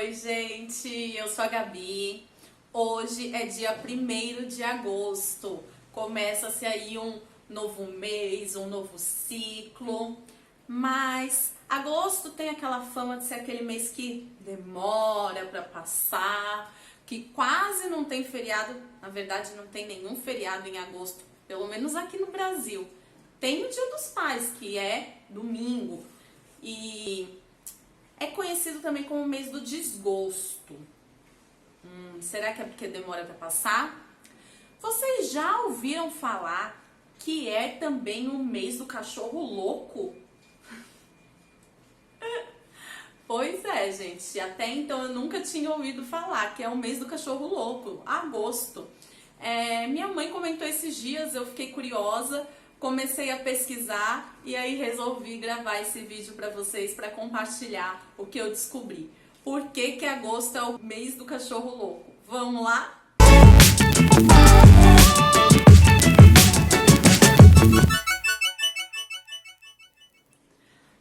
Oi, gente, eu sou a Gabi. Hoje é dia 1º de agosto. Começa-se aí um novo mês, um novo ciclo. Mas agosto tem aquela fama de ser aquele mês que demora para passar, que quase não tem feriado. Na verdade, não tem nenhum feriado em agosto, pelo menos aqui no Brasil. Tem o Dia dos Pais, que é domingo. E é conhecido também como o mês do desgosto. Será que é porque demora para passar? Vocês já ouviram falar que é também o mês do cachorro louco? Pois é, gente. Até então eu nunca tinha ouvido falar que é o mês do cachorro louco, agosto. Minha mãe comentou esses dias, eu fiquei curiosa, comecei a pesquisar e aí resolvi gravar esse vídeo para vocês para compartilhar o que eu descobri. Por que agosto é o mês do cachorro louco? Vamos lá?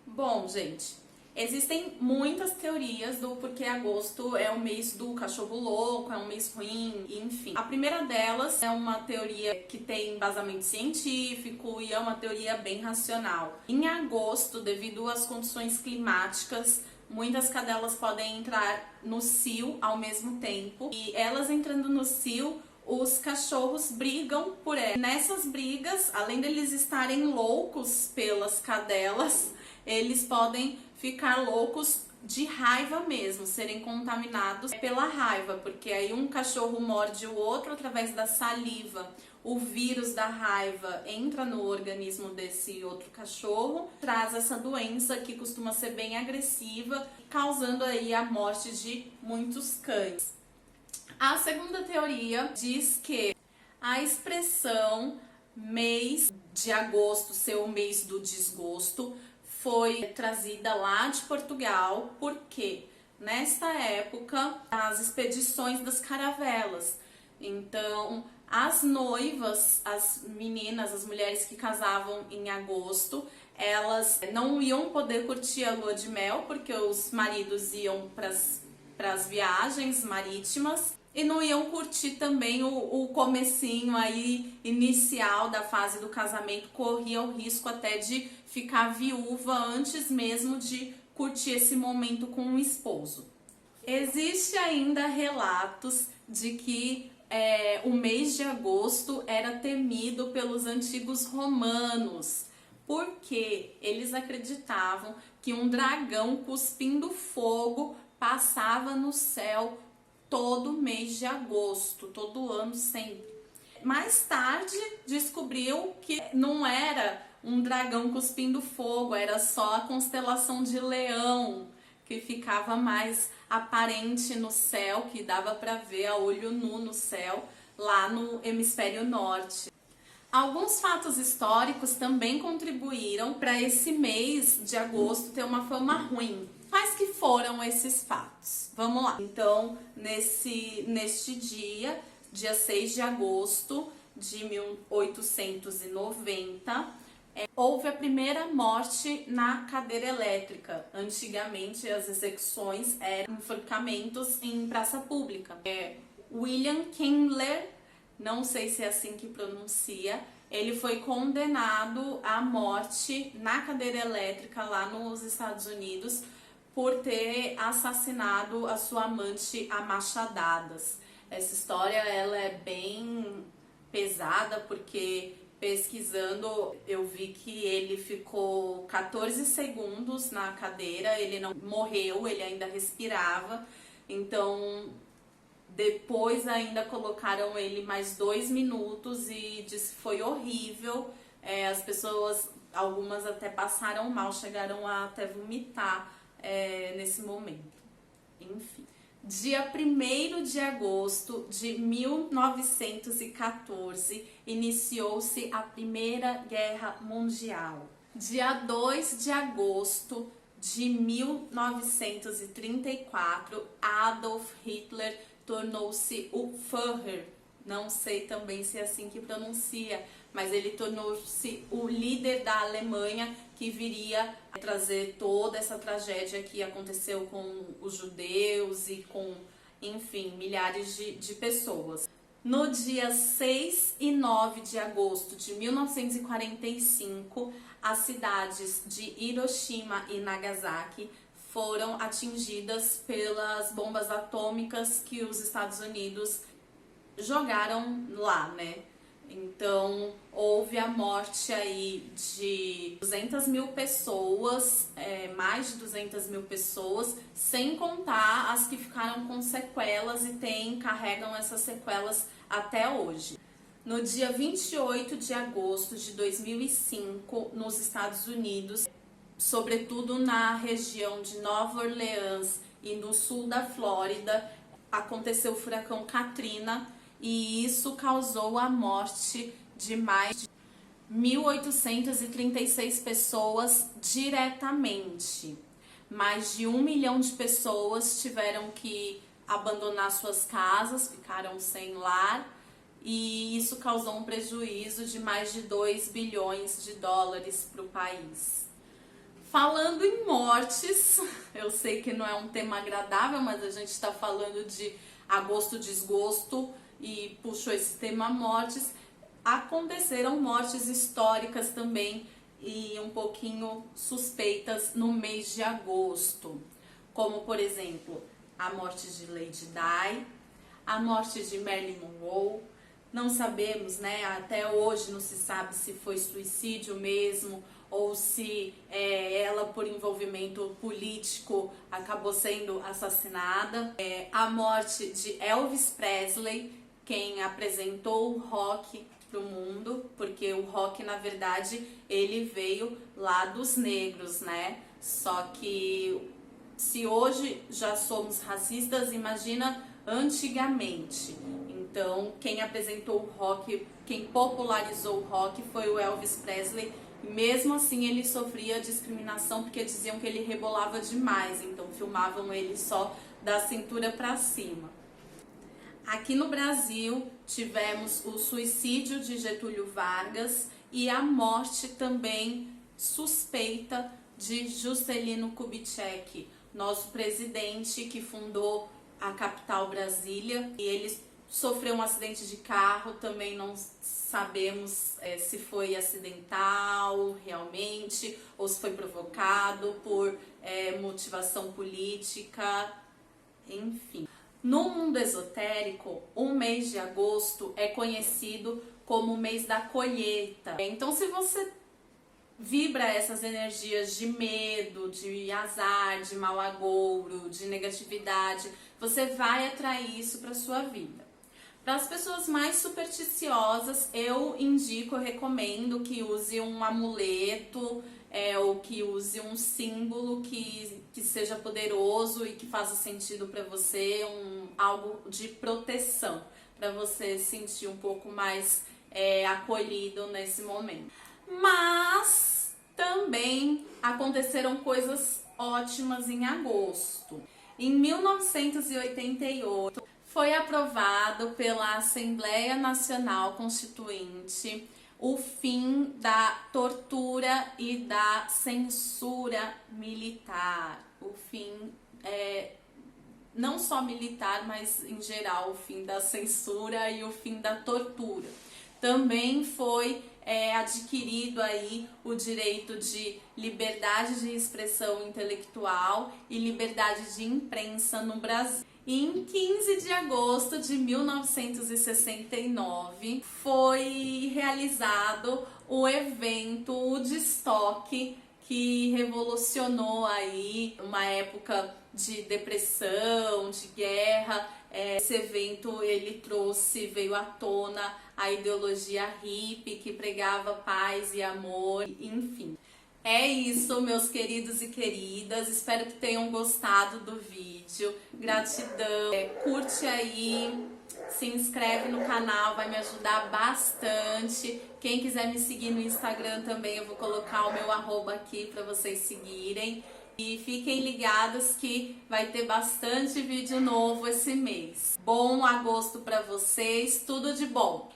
Bom, gente, existem muitas teorias do porquê agosto é o mês do cachorro louco, é um mês ruim, enfim. A primeira delas é uma teoria que tem embasamento científico e é uma teoria bem racional. Em agosto, devido às condições climáticas, muitas cadelas podem entrar no cio ao mesmo tempo e elas entrando no cio, os cachorros brigam por elas. Nessas brigas, além deles estarem loucos pelas cadelas, eles podem ficar loucos de raiva mesmo, serem contaminados pela raiva, porque aí um cachorro morde o outro através da saliva. O vírus da raiva entra no organismo desse outro cachorro, traz essa doença que costuma ser bem agressiva, causando aí a morte de muitos cães. A segunda teoria diz que a expressão mês de agosto ser o mês do desgosto foi trazida lá de Portugal, porque nesta época as expedições das caravelas. Então, as noivas, as meninas, as mulheres que casavam em agosto, elas não iam poder curtir a lua de mel, porque os maridos iam para as viagens marítimas e não iam curtir também o comecinho aí inicial da fase do casamento, corria o risco até de ficar viúva antes mesmo de curtir esse momento com o esposo. Existe ainda relatos de que o mês de agosto era temido pelos antigos romanos, porque eles acreditavam que um dragão cuspindo fogo passava no céu todo mês de agosto, todo ano sempre. Mais tarde descobriu que não era um dragão cuspindo fogo, era só a constelação de Leão, que ficava mais aparente no céu, que dava para ver a olho nu no céu, lá no hemisfério norte. Alguns fatos históricos também contribuíram para esse mês de agosto ter uma fama ruim. Quais que foram esses fatos? Vamos lá. Então, neste dia 6 de agosto de 1890, houve a primeira morte na cadeira elétrica. Antigamente, as execuções eram enforcamentos em praça pública. William Kindler, não sei se é assim que pronuncia, ele foi condenado à morte na cadeira elétrica lá nos Estados Unidos por ter assassinado a sua amante a machadadas. Essa história ela é bem pesada porque pesquisando eu vi que ele ficou 14 segundos na cadeira, ele não morreu, ele ainda respirava, então depois ainda colocaram ele mais 2 minutos e disse que foi horrível. As pessoas, algumas até passaram mal, chegaram a até vomitar nesse momento. Enfim. Dia 1º de agosto de 1914, iniciou-se a Primeira Guerra Mundial. Dia 2 de agosto de 1934, Adolf Hitler tornou-se o Führer. Não sei também se é assim que pronuncia, mas ele tornou-se o líder da Alemanha que viria a trazer toda essa tragédia que aconteceu com os judeus e com, enfim, milhares de pessoas. No dia 6 e 9 de agosto de 1945, as cidades de Hiroshima e Nagasaki foram atingidas pelas bombas atômicas que os Estados Unidos jogaram lá, né? Então, houve a morte aí de 200 mil pessoas, mais de 200 mil pessoas, sem contar as que ficaram com sequelas e carregam essas sequelas até hoje. No dia 28 de agosto de 2005, nos Estados Unidos, sobretudo na região de Nova Orleans e no sul da Flórida, aconteceu o furacão Katrina, e isso causou a morte de mais de 1.836 pessoas diretamente. Mais de 1 milhão de pessoas tiveram que abandonar suas casas, ficaram sem lar, e isso causou um prejuízo de mais de 2 bilhões de dólares para o país. Falando em mortes, eu sei que não é um tema agradável, mas a gente está falando de agosto desgosto, e puxou esse tema mortes. Aconteceram mortes históricas também e um pouquinho suspeitas no mês de agosto, como por exemplo a morte de Lady Di, a morte de Marilyn Monroe. Não sabemos, né? Até hoje não se sabe se foi suicídio mesmo ou se ela, por envolvimento político, acabou sendo assassinada. A morte de Elvis Presley, quem apresentou o rock para o mundo, porque o rock, na verdade, ele veio lá dos negros, né? Só que se hoje já somos racistas, imagina antigamente. Então, quem apresentou o rock, quem popularizou o rock foi o Elvis Presley. E mesmo assim ele sofria discriminação porque diziam que ele rebolava demais, então filmavam ele só da cintura para cima. Aqui no Brasil tivemos o suicídio de Getúlio Vargas e a morte também suspeita de Juscelino Kubitschek, nosso presidente que fundou a capital Brasília, e ele sofreu um acidente de carro, também não sabemos se foi acidental realmente ou se foi provocado por motivação política, enfim. No mundo esotérico, o mês de agosto é conhecido como o mês da colheita. Então, se você vibra essas energias de medo, de azar, de mau agouro, de negatividade, você vai atrair isso para sua vida. Para as pessoas mais supersticiosas, eu recomendo que use um amuleto ou que use um símbolo que seja poderoso e que faça sentido para você, algo de proteção, para você sentir um pouco mais acolhido nesse momento. Mas também aconteceram coisas ótimas em agosto. Em 1988, foi aprovado pela Assembleia Nacional Constituinte o fim da tortura e da censura militar. O fim, não só militar, mas em geral, o fim da censura e o fim da tortura. Também foi adquirido aí o direito de liberdade de expressão intelectual e liberdade de imprensa no Brasil. E em 15 de agosto de 1969 foi realizado o evento Woodstock, que revolucionou aí uma época de depressão, de guerra. Esse evento ele veio à tona a ideologia hippie que pregava paz e amor, enfim. É isso, meus queridos e queridas, espero que tenham gostado do vídeo, gratidão, curte aí, se inscreve no canal, vai me ajudar bastante. Quem quiser me seguir no Instagram também, eu vou colocar o meu @ aqui para vocês seguirem. E fiquem ligados que vai ter bastante vídeo novo esse mês. Bom agosto para vocês, tudo de bom!